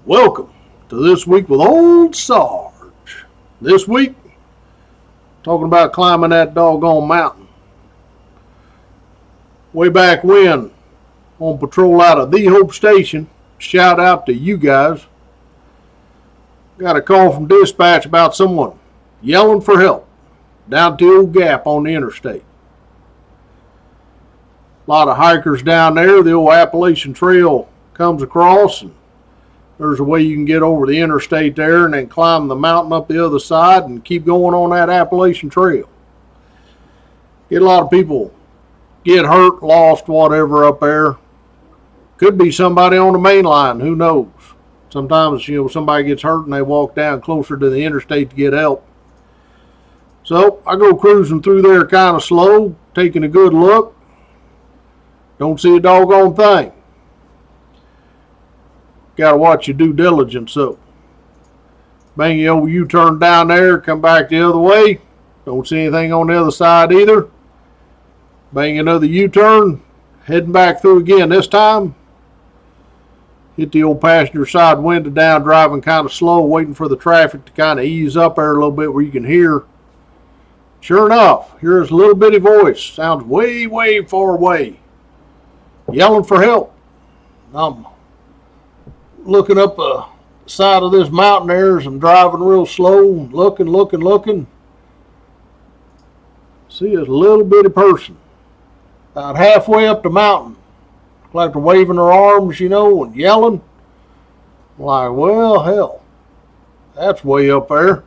Welcome to This Week with Old Sarge. This week, talking about climbing that doggone mountain. Way back when, on patrol out of The Hope Station, shout out to you guys. Got a call from dispatch about someone yelling for help down to the old gap on the interstate. A lot of hikers down there. The old Appalachian Trail comes across, and there's a way you can get over the interstate there and then climb the mountain up the other side and keep going on that Appalachian Trail. Get a lot of people get hurt, lost, whatever up there. Could be somebody on the main line, who knows? Sometimes, somebody gets hurt and they walk down closer to the interstate to get help. So I go cruising through there kind of slow, taking a good look. Don't see a doggone thing. Got to watch your due diligence, so. Bang your old U-turn down there, come back the other way. Don't see anything on the other side either. Bang another U-turn, heading back through again. This time, hit the old passenger side window down, driving kind of slow, waiting for the traffic to kind of ease up there a little bit where you can hear. Sure enough, here's a little bitty voice. Sounds way, way far away. Yelling for help. I'm looking up the side of this mountain there as I'm driving real slow, looking. See a little bitty person about halfway up the mountain. Like they're waving their arms, and yelling. I'm like, well, hell, that's way up there.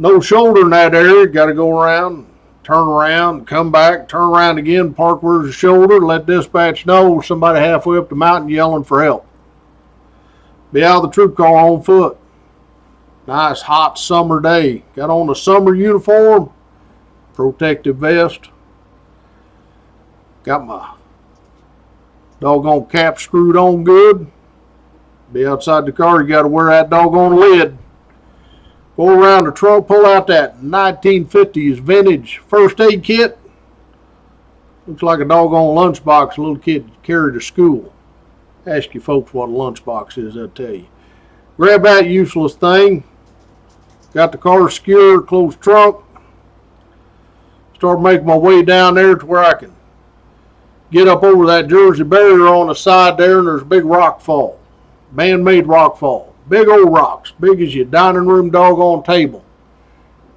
No shoulder in that area. Got to go around, turn around, come back, turn around again, park where's the shoulder, let dispatch know somebody halfway up the mountain yelling for help. Be out of the troop car on foot. Nice hot summer day. Got on a summer uniform, protective vest. Got my doggone cap screwed on good. Be outside the car, you got to wear that doggone lid. Go around the trunk, pull out that 1950s vintage first aid kit. Looks like a doggone lunchbox a little kid carried to school. Ask you folks what a lunchbox is, they'll tell you. Grab that useless thing. Got the car secured, closed trunk. Start making my way down there to where I can get up over that Jersey barrier on the side there, and there's a big rock fall. Man-made rock fall. Big old rocks, big as your dining room doggone table.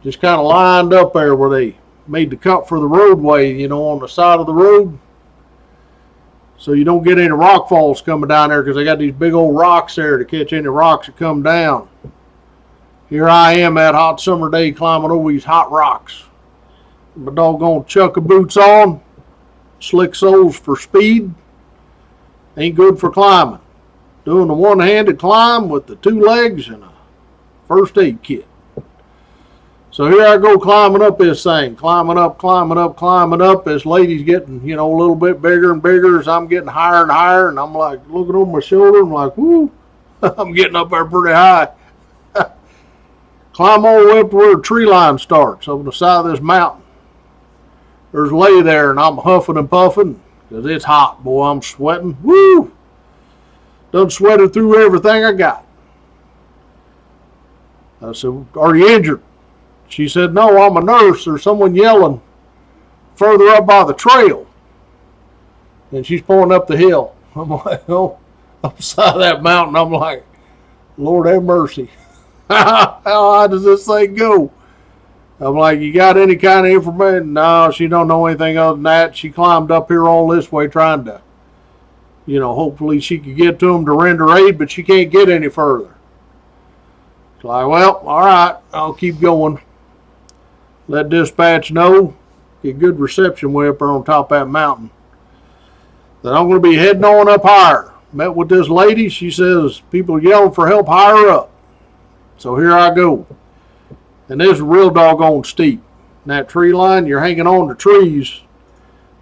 Just kind of lined up there where they made the cut for the roadway, on the side of the road. So you don't get any rock falls coming down there because they got these big old rocks there to catch any rocks that come down. Here I am that hot summer day climbing over these hot rocks. My doggone chukka boots on, slick soles for speed. Ain't good for climbing. Doing the one-handed climb with the two legs and a first aid kit. So here I go climbing up this thing, climbing up. This lady's getting, a little bit bigger and bigger as I'm getting higher and higher. And I'm like looking over my shoulder. I'm like, whoo, I'm getting up there pretty high. Climb all the way up to where the tree line starts over the side of this mountain. There's a lady there, and I'm huffing and puffing because it's hot, boy. I'm sweating. Woo! Done sweated through everything I got. I said, are you injured? She said, no, I'm a nurse. There's someone yelling further up by the trail. And she's pointing up the hill. I'm like, oh, up the side of that mountain. I'm like, Lord have mercy. How high does this thing go? I'm like, you got any kind of information? No, she don't know anything other than that. She climbed up here all this way trying to, hopefully she could get to them to render aid, but she can't get any further. It's like, well, all right, I'll keep going. Let dispatch know. Get good reception way up there on top of that mountain. Then I'm going to be heading on up higher. Met with this lady. She says people are yelling for help higher up. So here I go. And this is real doggone steep. And that tree line, you're hanging on to trees.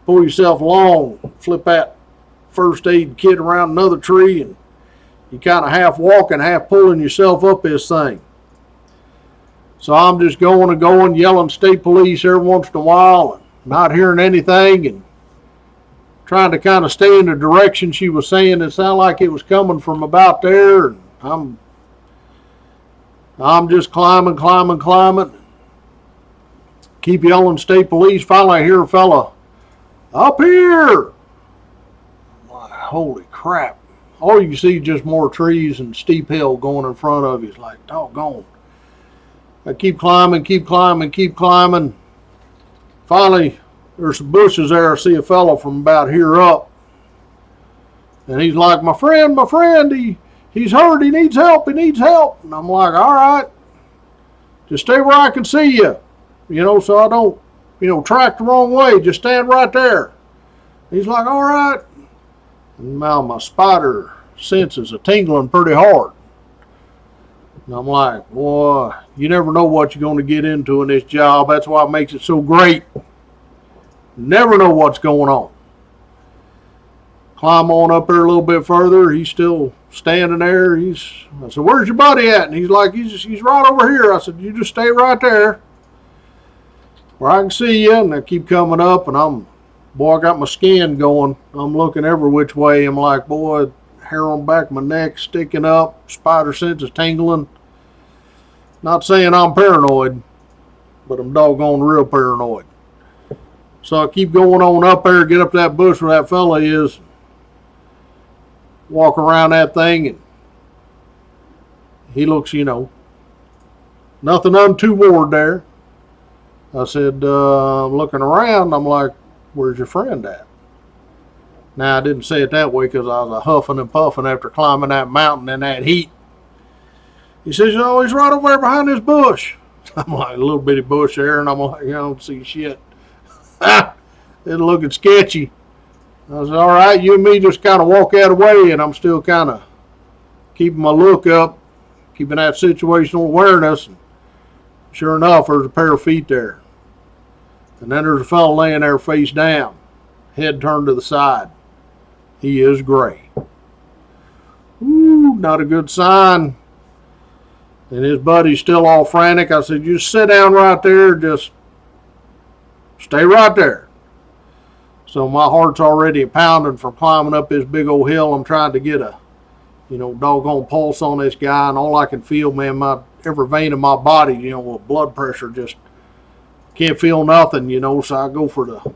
Pull yourself along. Flip that first aid kit around another tree, and you kind of half walking, half pulling yourself up this thing. So I'm just going, yelling state police every once in a while, and not hearing anything, and trying to kind of stay in the direction she was saying. It sounded like it was coming from about there, and I'm just climbing. Keep yelling, state police. Finally, I hear a fella, up here. Holy crap. All you see is just more trees and steep hill going in front of you. It's like, doggone. I keep climbing. Finally, there's some bushes there. I see a fellow from about here up. And he's like, my friend, he's hurt. He needs help. And I'm like, all right. Just stay where I can see you. So I don't, track the wrong way. Just stand right there. He's like, all right. And now my spider senses are tingling pretty hard. And I'm like, boy, you never know what you're going to get into in this job. That's why it makes it so great. Never know what's going on. Climb on up there a little bit further. He's still standing there. I said, where's your buddy at? And he's like, he's right over here. I said, you just stay right there where I can see you. And I keep coming up, and I got my skin going. I'm looking every which way. I'm like, boy, hair on the back of my neck sticking up, spider senses tingling. Not saying I'm paranoid, but I'm doggone real paranoid. So I keep going on up there, get up that bush where that fella is, walk around that thing, and he looks, nothing untoward there. I said, I'm looking around, I'm like, where's your friend at? Now, I didn't say it that way because I was huffing and puffing after climbing that mountain in that heat. He says, oh, he's right over there behind this bush. I'm like, a little bitty bush there, and I'm like, I don't see shit. It's looking sketchy. I said, all right, you and me just kind of walk out of the way, and I'm still kind of keeping my look up, keeping that situational awareness. And sure enough, there's a pair of feet there. And then there's a fellow laying there face down, head turned to the side. He is gray. Ooh, not a good sign. And his buddy's still all frantic. I said, just sit down right there. Just stay right there. So my heart's already pounding from climbing up this big old hill. I'm trying to get a, doggone pulse on this guy. And all I can feel, man, every vein in my body, with blood pressure, just can't feel nothing, So I go for the,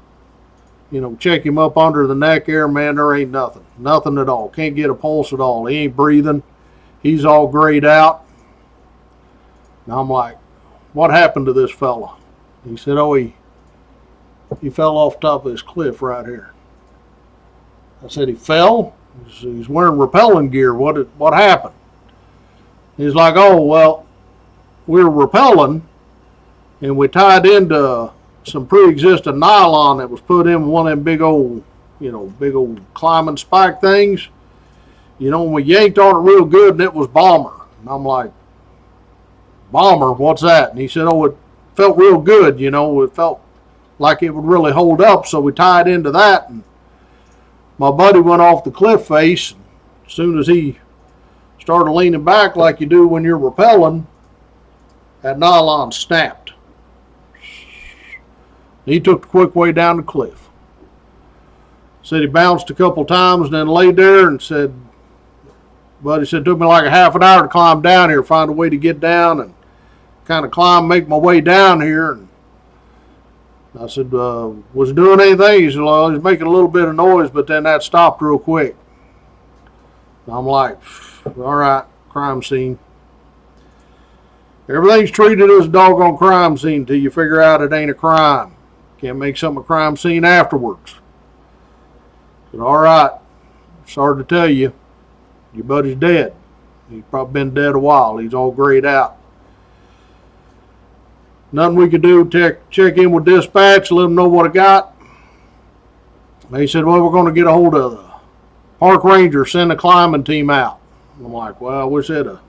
check him up under the neck there. Man, there ain't nothing. Nothing at all. Can't get a pulse at all. He ain't breathing. He's all grayed out. Now I'm like, what happened to this fella? He said, oh, he fell off the top of this cliff right here. I said, he fell? He's wearing rappelling gear. What happened? He's like, oh, well, we were rappelling, and we tied into some pre-existing nylon that was put in one of them big old climbing spike things. And we yanked on it real good, and it was bomber. And I'm like, bomber, what's that? And he said, oh, it felt real good, it felt like it would really hold up, so we tied into that, and my buddy went off the cliff face. As soon as he started leaning back like you do when you're rappelling, that nylon snapped. He took the quick way down the cliff. Said he bounced a couple times and then laid there and said, buddy said, it took me like a half an hour to climb down here, find a way to get down and kind of make my way down here. And I said, was he doing anything? He said, well, he was making a little bit of noise, but then that stopped real quick. And I'm like, all right, crime scene. Everything's treated as a doggone crime scene until you figure out it ain't a crime. Can't make something a crime scene afterwards. I said, all right, sorry to tell you, your buddy's dead. He's probably been dead a while. He's all grayed out. Nothing we could do, check in with dispatch, let them know what I got. They said, well, we're going to get a hold of the park ranger, send a climbing team out. I'm like, well, I wish they'd have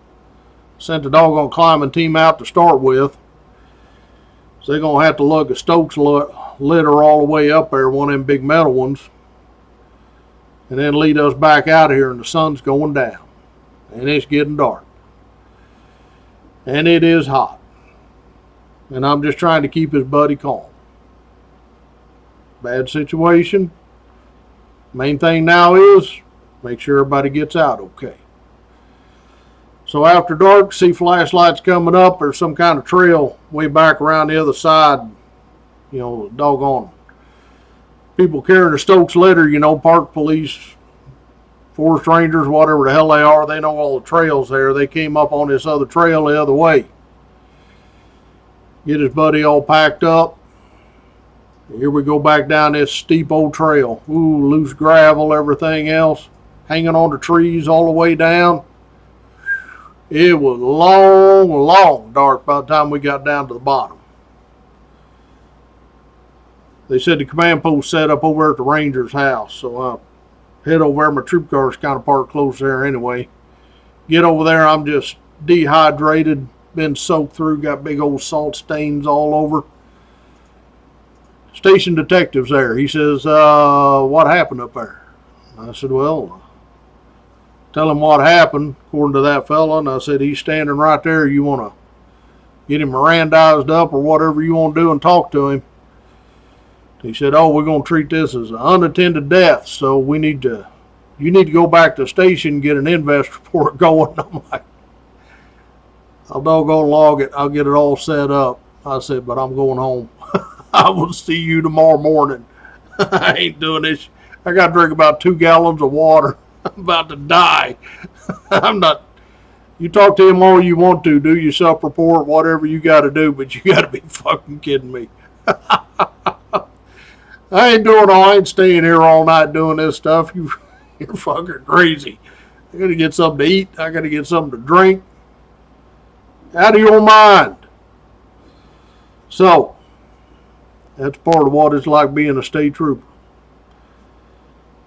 sent the doggone climbing team out to start with. So they're going to have to lug a Stokes litter all the way up there, one of them big metal ones, and then lead us back out of here, and the sun's going down. And it's getting dark. And it is hot. And I'm just trying to keep his buddy calm. Bad situation. Main thing now is make sure everybody gets out okay. So after dark, see flashlights coming up or some kind of trail way back around the other side. You know, doggone people carrying a Stokes litter, you know, park police, forest rangers, whatever the hell they are, they know all the trails there. They came up on this other trail the other way. Get his buddy all packed up. Here we go back down this steep old trail. Ooh, loose gravel, everything else, hanging on the trees all the way down. It was long dark by the time we got down to the bottom. They said the command post set up over at the ranger's house, so I head over there. My troop car's kind of parked close there anyway. Get over there, I'm just dehydrated, been soaked through, got big old salt stains all over. Station detective's there. He says, what happened up there? I said, well, tell him what happened, according to that fella. And I said, he's standing right there. You want to get him Mirandized up or whatever you want to do and talk to him. He said, oh, we're going to treat this as an unattended death. So you need to go back to the station and get an invest report going. I'm like, I'll doggone log it. I'll get it all set up. I said, but I'm going home. I will see you tomorrow morning. I ain't doing this. I got to drink about 2 gallons of water. I'm about to die. I'm not. You talk to him all you want to. Do your self-report, whatever you got to do, but you got to be fucking kidding me. I ain't staying here all night doing this stuff. You're fucking crazy. I got to get something to eat. I got to get something to drink. Out of your mind. So, that's part of what it's like being a state trooper.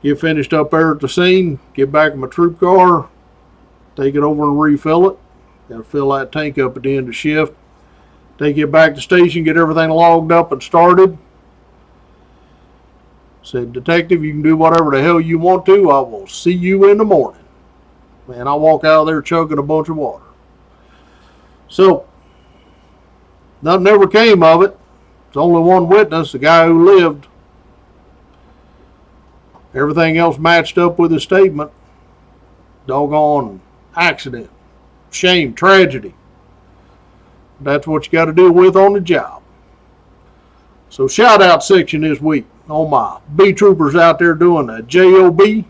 Get finished up there at the scene, get back in my troop car, take it over and refill it. Got to fill that tank up at the end of shift. Take it back to the station, get everything logged up and started. Said, detective, you can do whatever the hell you want to. I will see you in the morning. Man, I walk out of there chugging a bunch of water. So, nothing ever came of it. There's only one witness, the guy who lived. Everything else matched up with his statement. Doggone accident, shame, tragedy. That's what you got to deal with on the job. So shout out section this week. Oh my, B troopers out there doing the JOB.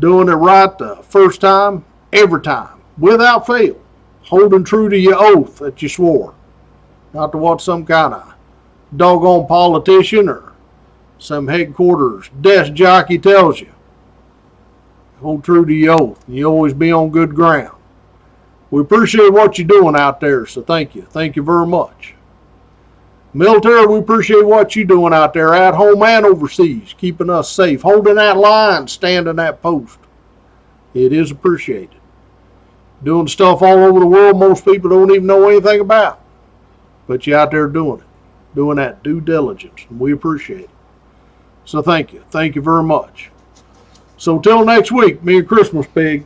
Doing it right the first time, every time, without fail. Holding true to your oath that you swore. Not to what some kind of doggone politician or some headquarters desk jockey tells you. Hold true to your oath. You always be on good ground. We appreciate what you're doing out there, so thank you. Thank you very much. Military, we appreciate what you're doing out there at home and overseas, keeping us safe, holding that line, standing that post. It is appreciated. Doing stuff all over the world most people don't even know anything about. But you're out there doing it. Doing that due diligence, and we appreciate it. So thank you. Thank you very much. So till next week, Merry Christmas, Pig.